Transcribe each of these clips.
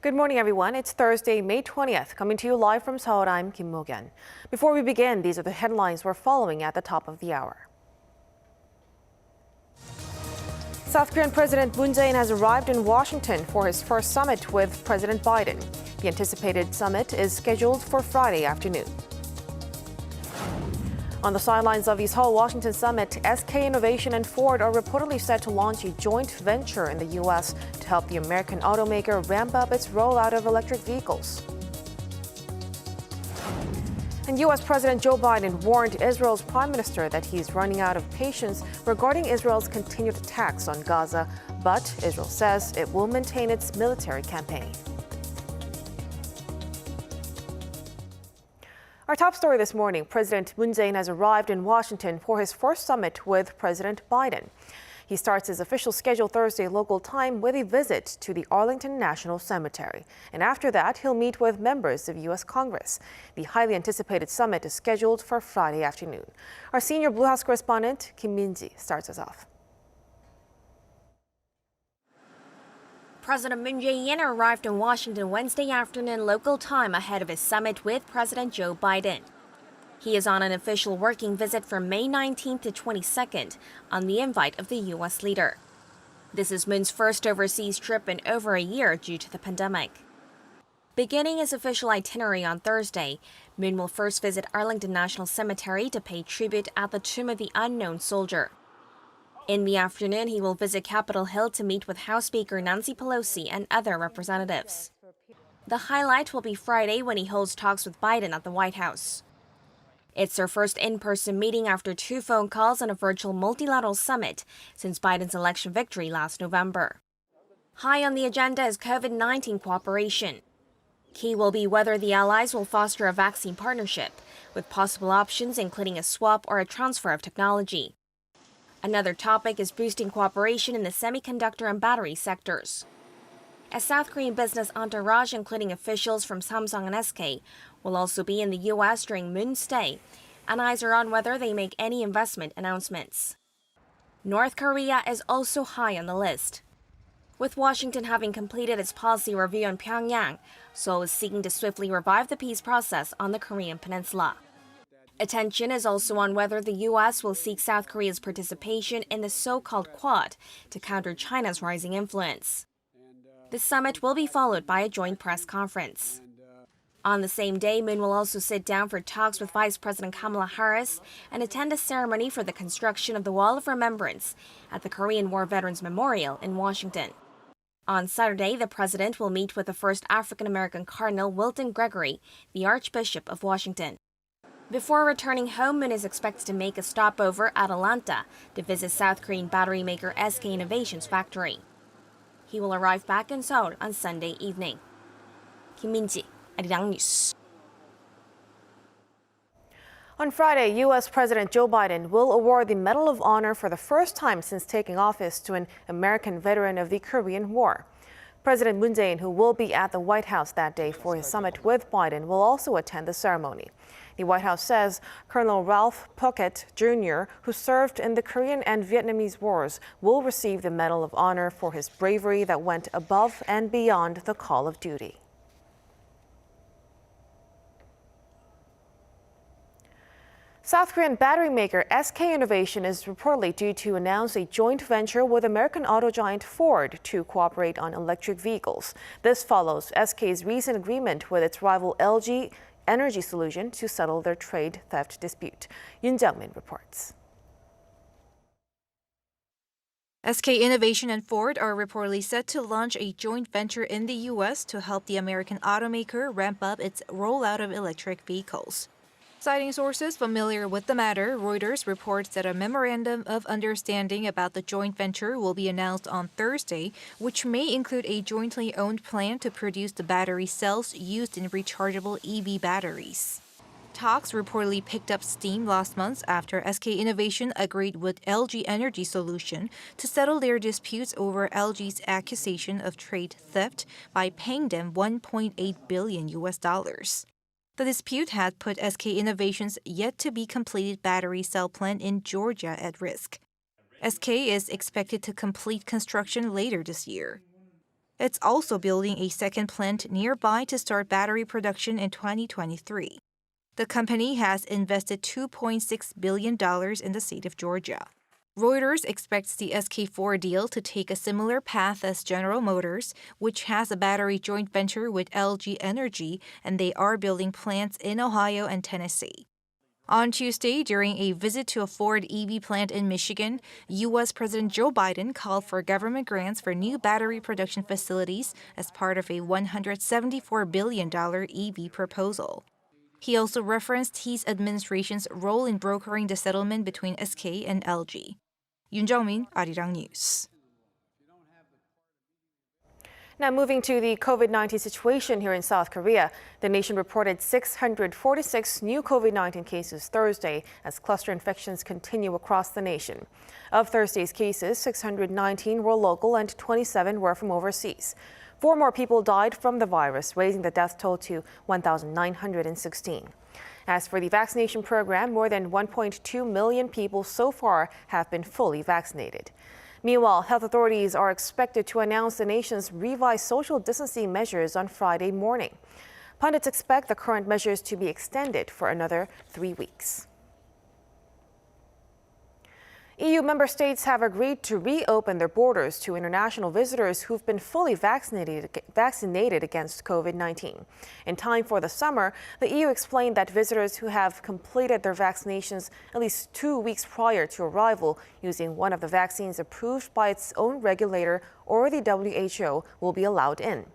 Good morning, everyone. It's Thursday, May 20th, coming to you live from Seoul. I'm Kim Mo-gyun. Before we begin, these are the headlines we're following at the top of the hour. South Korean President Moon Jae-in has arrived in Washington for his first summit with President Biden. The anticipated summit is scheduled for Friday afternoon. On the sidelines of the Seoul Washington summit, SK Innovation and Ford are reportedly set to launch a joint venture in the U.S. to help the American automaker ramp up its rollout of electric vehicles. And U.S. President Joe Biden warned Israel's prime minister that he's running out of patience regarding Israel's continued attacks on Gaza, but Israel says it will maintain its military campaign. Our top story this morning, President Moon Jae-in has arrived in Washington for his first summit with President Biden. He starts his official schedule Thursday local time with a visit to the Arlington National Cemetery. And after that, he'll meet with members of U.S. Congress. The highly anticipated summit is scheduled for Friday afternoon. Our senior Blue House correspondent, Kim Min-ji, starts us off. President Moon Jae-in arrived in Washington Wednesday afternoon local time ahead of his summit with President Joe Biden. He is on an official working visit from May 19th to 22nd on the invite of the U.S. leader. This is Moon's first overseas trip in over a year due to the pandemic. Beginning his official itinerary on Thursday, Moon will first visit Arlington National Cemetery to pay tribute at the Tomb of the Unknown Soldier. In the afternoon, he will visit Capitol Hill to meet with House Speaker Nancy Pelosi and other representatives. The highlight will be Friday when he holds talks with Biden at the White House. It's their first in-person meeting after 2 phone calls and a virtual multilateral summit since Biden's election victory last November. High on the agenda is COVID-19 cooperation. Key will be whether the allies will foster a vaccine partnership, with possible options including a swap or a transfer of technology. Another topic is boosting cooperation in the semiconductor and battery sectors. A South Korean business entourage, including officials from Samsung and SK, will also be in the U.S. during Moon's stay, and eyes are on whether they make any investment announcements. North Korea is also high on the list. With Washington having completed its policy review in Pyongyang, Seoul is seeking to swiftly revive the peace process on the Korean peninsula. Attention is also on whether the U.S. will seek South Korea's participation in the so-called Quad to counter China's rising influence. The summit will be followed by a joint press conference. On the same day, Moon will also sit down for talks with Vice President Kamala Harris and attend a ceremony for the construction of the Wall of Remembrance at the Korean War Veterans Memorial in Washington. On Saturday, the president will meet with the first African-American Cardinal Wilton Gregory, the Archbishop of Washington. Before returning home, Moon is expected to make a stopover at Atlanta to visit South Korean battery maker SK Innovation's factory. He will arrive back in Seoul on Sunday evening. Kim Min-ji, Arirang News. On Friday, U.S. President Joe Biden will award the Medal of Honor for the first time since taking office to an American veteran of the Korean War. President Moon Jae-in, who will be at the White House that day for his summit with Biden, will also attend the ceremony. The White House says Colonel Ralph Puckett Jr., who served in the Korean and Vietnamese wars, will receive the Medal of Honor for his bravery that went above and beyond the call of duty. South Korean battery maker SK Innovation is reportedly due to announce a joint venture with American auto giant Ford to cooperate on electric vehicles. This follows SK's recent agreement with its rival LG Energy Solution to settle their trade theft dispute. Yoon Jung-min reports. SK Innovation and Ford are reportedly set to launch a joint venture in the U.S. to help the American automaker ramp up its rollout of electric vehicles. Citing sources familiar with the matter, Reuters reports that a memorandum of understanding about the joint venture will be announced on Thursday, which may include a jointly owned plan to produce the battery cells used in rechargeable EV batteries. Talks reportedly picked up steam last month after SK Innovation agreed with LG Energy Solution to settle their disputes over LG's accusation of trade theft by paying them $1.8 billion. The dispute had put SK Innovation's yet-to-be-completed battery cell plant in Georgia at risk. SK is expected to complete construction later this year. It's also building a second plant nearby to start battery production in 2023. The company has invested $2.6 billion in the state of Georgia. Reuters expects the SK4 deal to take a similar path as General Motors, which has a battery joint venture with LG Energy, and they are building plants in Ohio and Tennessee. On Tuesday, during a visit to a Ford EV plant in Michigan, U.S. President Joe Biden called for government grants for new battery production facilities as part of a $174 billion EV proposal. He also referenced his administration's role in brokering the settlement between SK and LG. Yoon Jung-min, Arirang News. Now moving to the COVID-19 situation here in South Korea, the nation reported 646 new COVID-19 cases Thursday as cluster infections continue across the nation. Of Thursday's cases, 619 were local and 27 were from overseas. 4 more people died from the virus, raising the death toll to 1,916. As for the vaccination program, more than 1.2 million people so far have been fully vaccinated. Meanwhile, health authorities are expected to announce the nation's revised social distancing measures on Friday morning. Pundits expect the current measures to be extended for another 3 weeks. EU member states have agreed to reopen their borders to international visitors who've been fully vaccinated against COVID-19. In time for the summer, the EU explained that visitors who have completed their vaccinations at least 2 weeks prior to arrival using one of the vaccines approved by its own regulator or the WHO will be allowed in.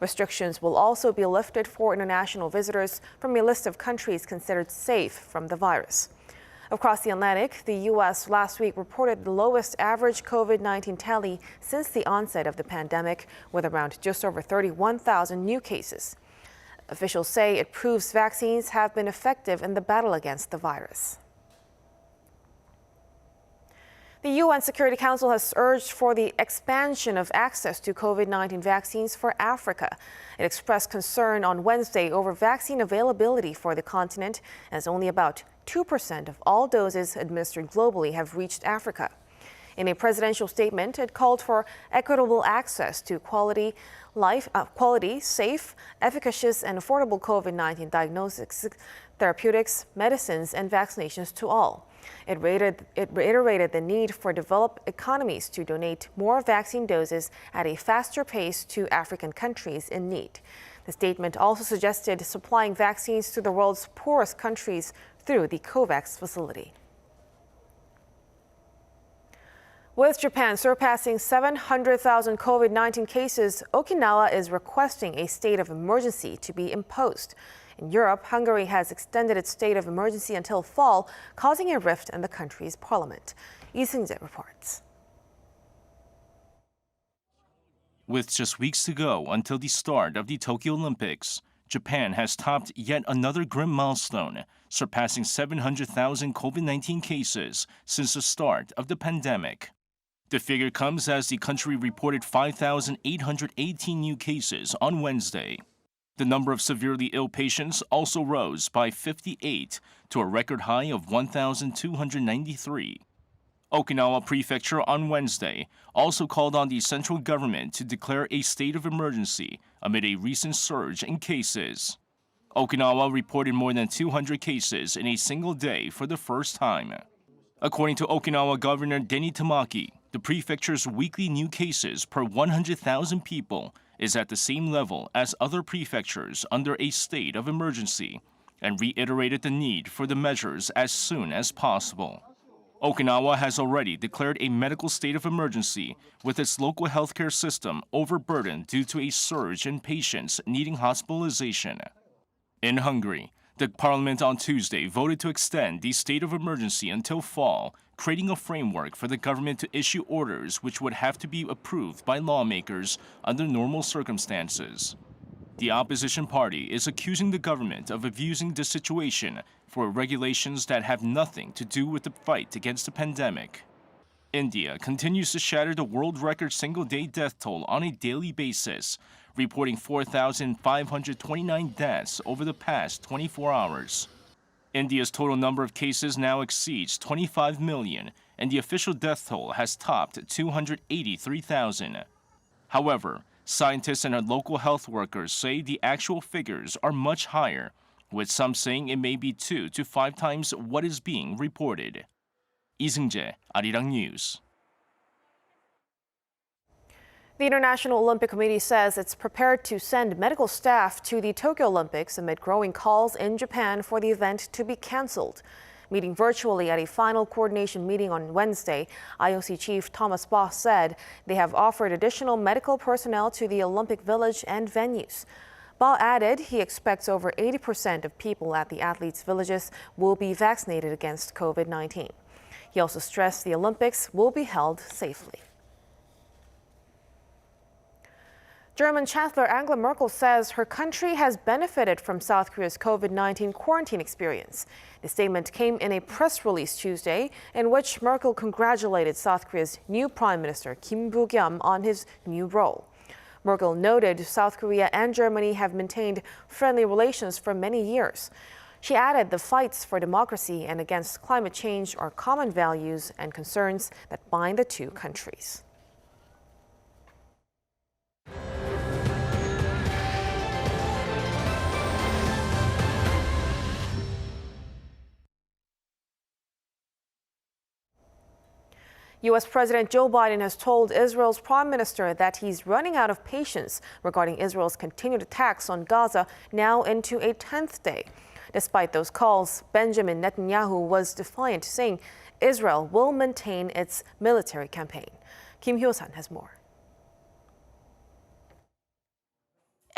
Restrictions will also be lifted for international visitors from a list of countries considered safe from the virus. Across the Atlantic, the U.S. last week reported the lowest average COVID-19 tally since the onset of the pandemic, with around just over 31,000 new cases. Officials say it proves vaccines have been effective in the battle against the virus. The UN Security Council has urged for the expansion of access to COVID-19 vaccines for Africa. It expressed concern on Wednesday over vaccine availability for the continent, as only about 2% of all doses administered globally have reached Africa. In a presidential statement, it called for equitable access to quality, safe, efficacious, and affordable COVID-19 diagnostics, therapeutics, medicines, and vaccinations to all. It reiterated the need for developed economies to donate more vaccine doses at a faster pace to African countries in need. The statement also suggested supplying vaccines to the world's poorest countries through the COVAX facility. With Japan surpassing 700,000 COVID-19 cases, Okinawa is requesting a state of emergency to be imposed. In Europe, Hungary has extended its state of emergency until fall, causing a rift in the country's parliament. Lee Seung-jae reports. With just weeks to go until the start of the Tokyo Olympics, Japan has topped yet another grim milestone, surpassing 700,000 COVID-19 cases since the start of the pandemic. The figure comes as the country reported 5,818 new cases on Wednesday. The number of severely ill patients also rose by 58 to a record high of 1,293. Okinawa Prefecture on Wednesday also called on the central government to declare a state of emergency amid a recent surge in cases. Okinawa reported more than 200 cases in a single day for the first time. According to Okinawa Governor Denny Tamaki, the prefecture's weekly new cases per 100,000 people is at the same level as other prefectures under a state of emergency, and reiterated the need for the measures as soon as possible. Okinawa has already declared a medical state of emergency, with its local healthcare system overburdened due to a surge in patients needing hospitalization. In Hungary, the parliament on Tuesday voted to extend the state of emergency until fall, creating a framework for the government to issue orders which would have to be approved by lawmakers under normal circumstances. The opposition party is accusing the government of abusing the situation for regulations that have nothing to do with the fight against the pandemic. India continues to shatter the world record single-day death toll on a daily basis, reporting 4,529 deaths over the past 24 hours. India's total number of cases now exceeds 25 million, and the official death toll has topped 283,000. However, Scientists and local health workers say the actual figures are much higher, with some saying it may be 2 to 5 times what is being reported. 이승재, Arirang News. The International Olympic Committee says it's prepared to send medical staff to the Tokyo Olympics amid growing calls in Japan for the event to be canceled. Meeting virtually at a final coordination meeting on Wednesday, IOC Chief Thomas Bach said they have offered additional medical personnel to the Olympic Village and venues. Bach added he expects over 80% of people at the athletes' villages will be vaccinated against COVID-19. He also stressed the Olympics will be held safely. German Chancellor Angela Merkel says her country has benefited from South Korea's COVID-19 quarantine experience. The statement came in a press release Tuesday in which Merkel congratulated South Korea's new Prime Minister Kim Boo-kyum on his new role. Merkel noted South Korea and Germany have maintained friendly relations for many years. She added the fights for democracy and against climate change are common values and concerns that bind the two countries. U.S. President Joe Biden has told Israel's prime minister that he's running out of patience regarding Israel's continued attacks on Gaza now into a 10th day. Despite those calls, Benjamin Netanyahu was defiant, saying Israel will maintain its military campaign. Kim Hyo-san has more.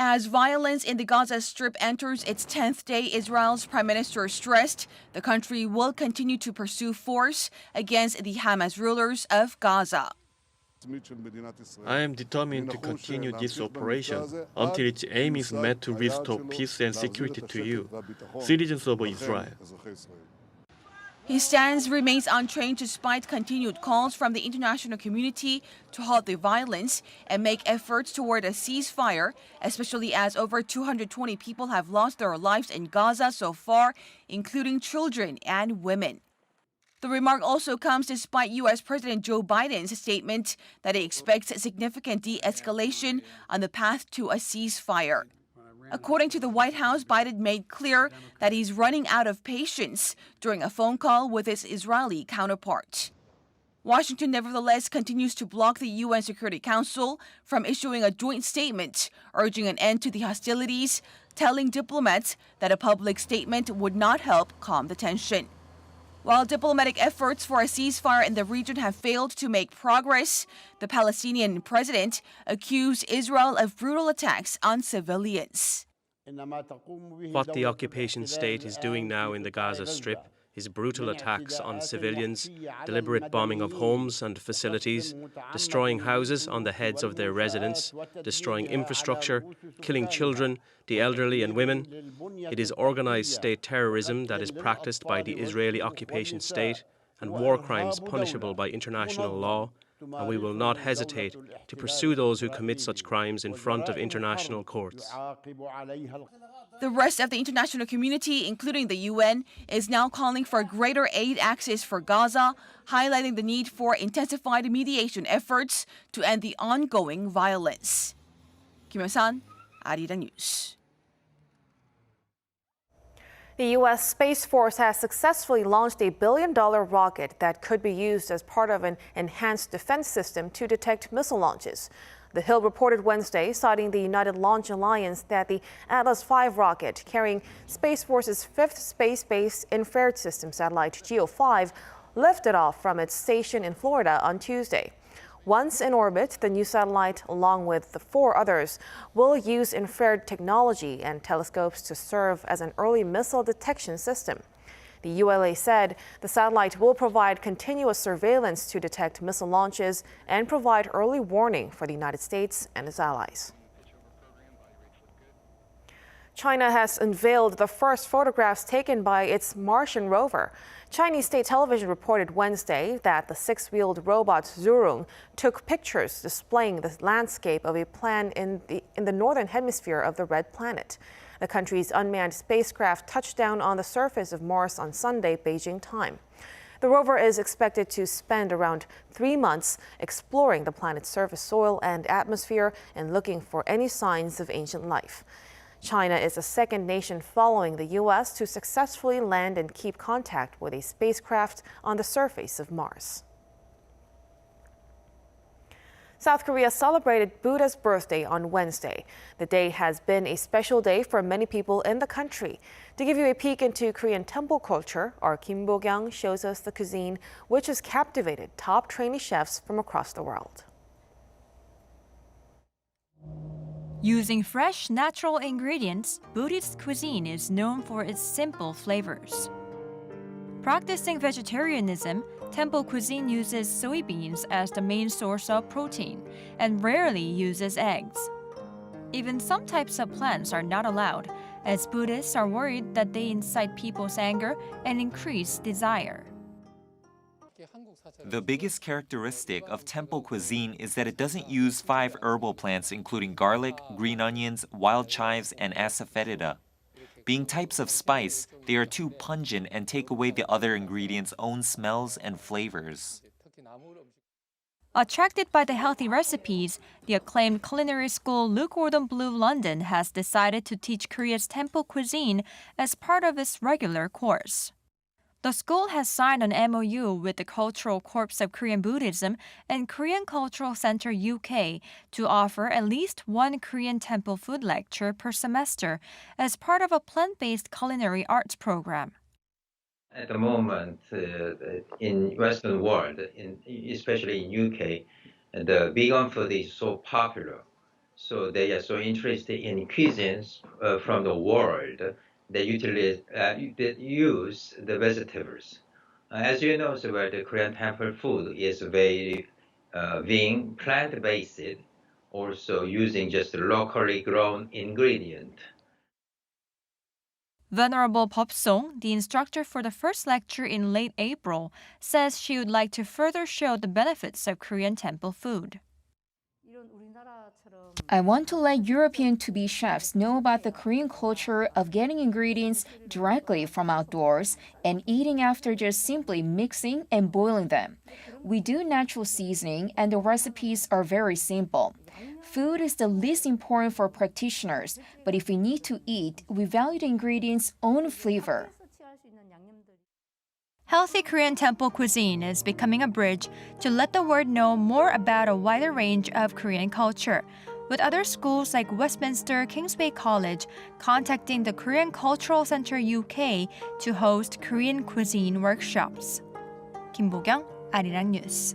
As violence in the Gaza Strip enters its 10th day, Israel's prime minister stressed the country will continue to pursue force against the Hamas rulers of Gaza. I am determined to continue this operation until its aim is met to restore peace and security to you, citizens of Israel. His stance remains unchanged despite continued calls from the international community to halt the violence and make efforts toward a ceasefire, especially as over 220 people have lost their lives in Gaza so far, including children and women. The remark also comes despite U.S. President Joe Biden's statement that he expects significant de-escalation on the path to a ceasefire. According to the White House, Biden made clear that he's running out of patience during a phone call with his Israeli counterpart. Washington, nevertheless, continues to block the UN Security Council from issuing a joint statement urging an end to the hostilities, telling diplomats that a public statement would not help calm the tension. While diplomatic efforts for a ceasefire in the region have failed to make progress, the Palestinian president accused Israel of brutal attacks on civilians. What the occupation state is doing now in the Gaza Strip is brutal attacks on civilians, deliberate bombing of homes and facilities, destroying houses on the heads of their residents, destroying infrastructure, killing children, the elderly and women. It is organized state terrorism that is practiced by the Israeli occupation state and war crimes punishable by international law, and we will not hesitate to pursue those who commit such crimes in front of international courts. The rest of the international community, including the UN, is now calling for greater aid access for Gaza, highlighting the need for intensified mediation efforts to end the ongoing violence. Kim Hyo-san, Arirang News. The U.S. Space Force has successfully launched a billion-dollar rocket that could be used as part of an enhanced defense system to detect missile launches. The Hill reported Wednesday, citing the United Launch Alliance, that the Atlas V rocket, carrying Space Force's fifth space-based infrared system satellite GEO-5, lifted off from its station in Florida on Tuesday. Once in orbit, the new satellite, along with the 4 others, will use infrared technology and telescopes to serve as an early missile detection system. The ULA said the satellite will provide continuous surveillance to detect missile launches and provide early warning for the United States and its allies. China has unveiled the first photographs taken by its Martian rover. Chinese state television reported Wednesday that the 6-wheeled robot Zhurong took pictures displaying the landscape of a planet in the northern hemisphere of the Red Planet. The country's unmanned spacecraft touched down on the surface of Mars on Sunday, Beijing time. The rover is expected to spend around 3 months exploring the planet's surface soil and atmosphere and looking for any signs of ancient life. China is the second nation following the U.S. to successfully land and keep contact with a spacecraft on the surface of Mars. South Korea celebrated Buddha's birthday on Wednesday. The day has been a special day for many people in the country. To give you a peek into Korean temple culture, our Kim Bo-kyung shows us the cuisine, which has captivated top trainee chefs from across the world. Using fresh, natural ingredients, Buddhist cuisine is known for its simple flavors. Practicing vegetarianism, temple cuisine uses soybeans as the main source of protein and rarely uses eggs. Even some types of plants are not allowed, as Buddhists are worried that they incite people's anger and increase desire. The biggest characteristic of temple cuisine is that it doesn't use 5 herbal plants including garlic, green onions, wild chives, and asafoetida. Being types of spice, they are too pungent and take away the other ingredients' own smells and flavors. Attracted by the healthy recipes, the acclaimed culinary school Luke Gordon Blue London has decided to teach Korea's temple cuisine as part of its regular course. The school has signed an MOU with the Cultural Corps of Korean Buddhism and Korean Cultural Center UK to offer at least one Korean temple food lecture per semester as part of a plant-based culinary arts program. At the moment, in Western world, especially in UK, the vegan food is so popular. So they are so interested in cuisines from the world that use the vegetables. As you know, so the Korean temple food is very being plant-based, also using just locally grown ingredient. Venerable Pop Song, the instructor for the first lecture in late April, says she would like to further show the benefits of Korean temple food. I want to let European to-be chefs know about the Korean culture of getting ingredients directly from outdoors and eating after just simply mixing and boiling them. We do natural seasoning and the recipes are very simple. Food is the least important for practitioners, but if we need to eat, we value the ingredients' own flavor. Healthy Korean temple cuisine is becoming a bridge to let the world know more about a wider range of Korean culture, with other schools like Westminster Kingsway College contacting the Korean Cultural Center UK to host Korean cuisine workshops. Kim Bo-kyung, Arirang News.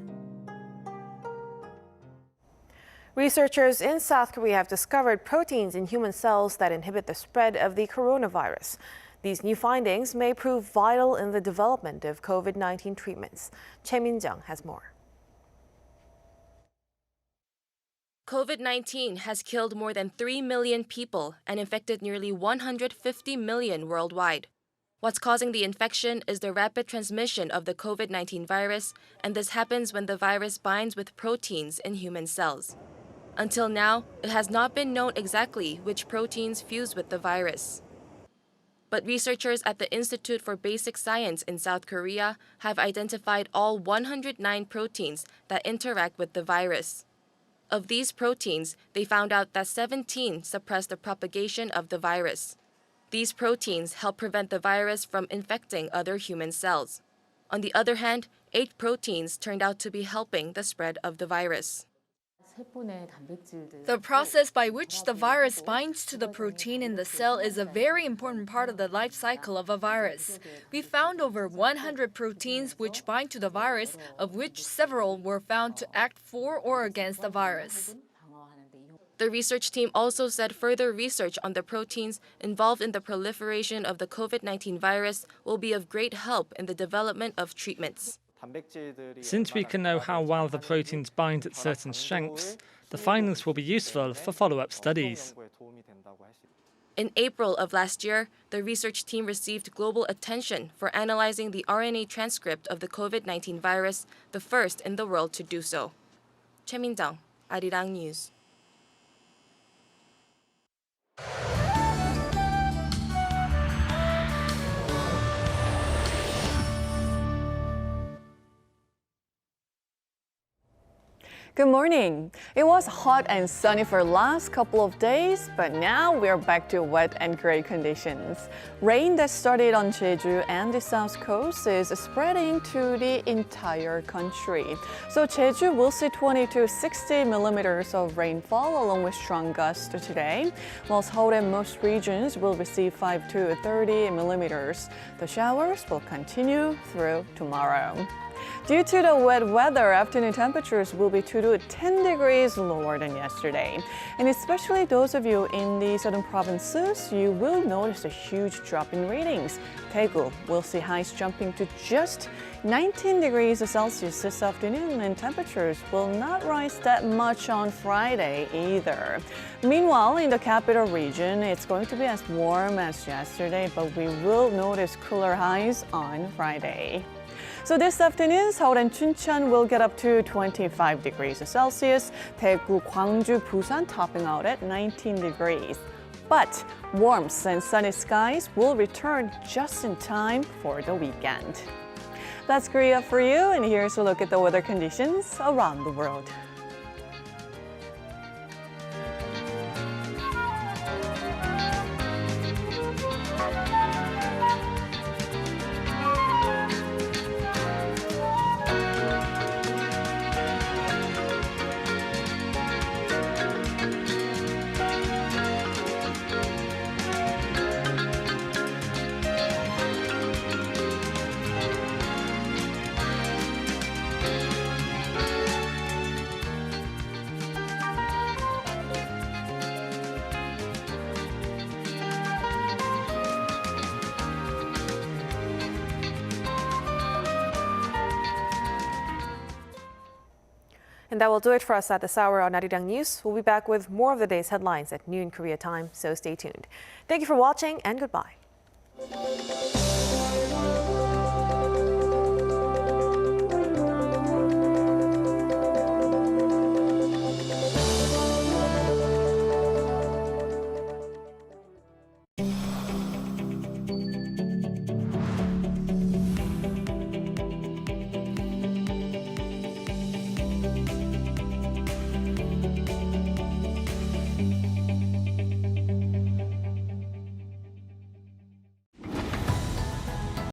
Researchers in South Korea have discovered proteins in human cells that inhibit the spread of the coronavirus. These new findings may prove vital in the development of COVID-19 treatments. Choi Min-jung has more. COVID-19 has killed more than 3 million people and infected nearly 150 million worldwide. What's causing the infection is the rapid transmission of the COVID-19 virus, and this happens when the virus binds with proteins in human cells. Until now, it has not been known exactly which proteins fuse with the virus. But researchers at the Institute for Basic Science in South Korea have identified all 109 proteins that interact with the virus. Of these proteins, they found out that 17 suppress the propagation of the virus. These proteins help prevent the virus from infecting other human cells. On the other hand, 8 proteins turned out to be helping the spread of the virus. The process by which the virus binds to the protein in the cell is a very important part of the life cycle of a virus. We found over 100 proteins which bind to the virus, of which several were found to act for or against the virus. The research team also said further research on the proteins involved in the proliferation of the COVID-19 virus will be of great help in the development of treatments. Since we can know how well the proteins bind at certain strengths, the findings will be useful for follow-up studies. In April of last year, the research team received global attention for analyzing the RNA transcript of the COVID-19 virus, the first in the world to do so. Choi Min-jung, Arirang News. Good morning. It was hot and sunny for the last couple of days, but now we're back to wet and gray conditions. Rain that started on Jeju and the south coast is spreading to the entire country. So Jeju will see 20 to 60 millimeters of rainfall along with strong gusts today, while Seoul and most regions will receive 5 to 30 millimeters. The showers will continue through tomorrow. Due to the wet weather, afternoon temperatures will be 2 to 10 degrees lower than yesterday. And especially those of you in the southern provinces, you will notice a huge drop in readings. Daegu will see highs jumping to just 19 degrees Celsius this afternoon, and temperatures will not rise that much on Friday either. Meanwhile, in the capital region, it's going to be as warm as yesterday, but we will notice cooler highs on Friday. So this afternoon, Seoul and Chuncheon will get up to 25 degrees Celsius. Daegu, Gwangju, Busan topping out at 19 degrees. But warmth and sunny skies will return just in time for the weekend. That's Korea for you, and here's a look at the weather conditions around the world. And that will do it for us at this hour on Arirang News. We'll be back with more of the day's headlines at noon Korea time, so stay tuned. Thank you for watching and goodbye.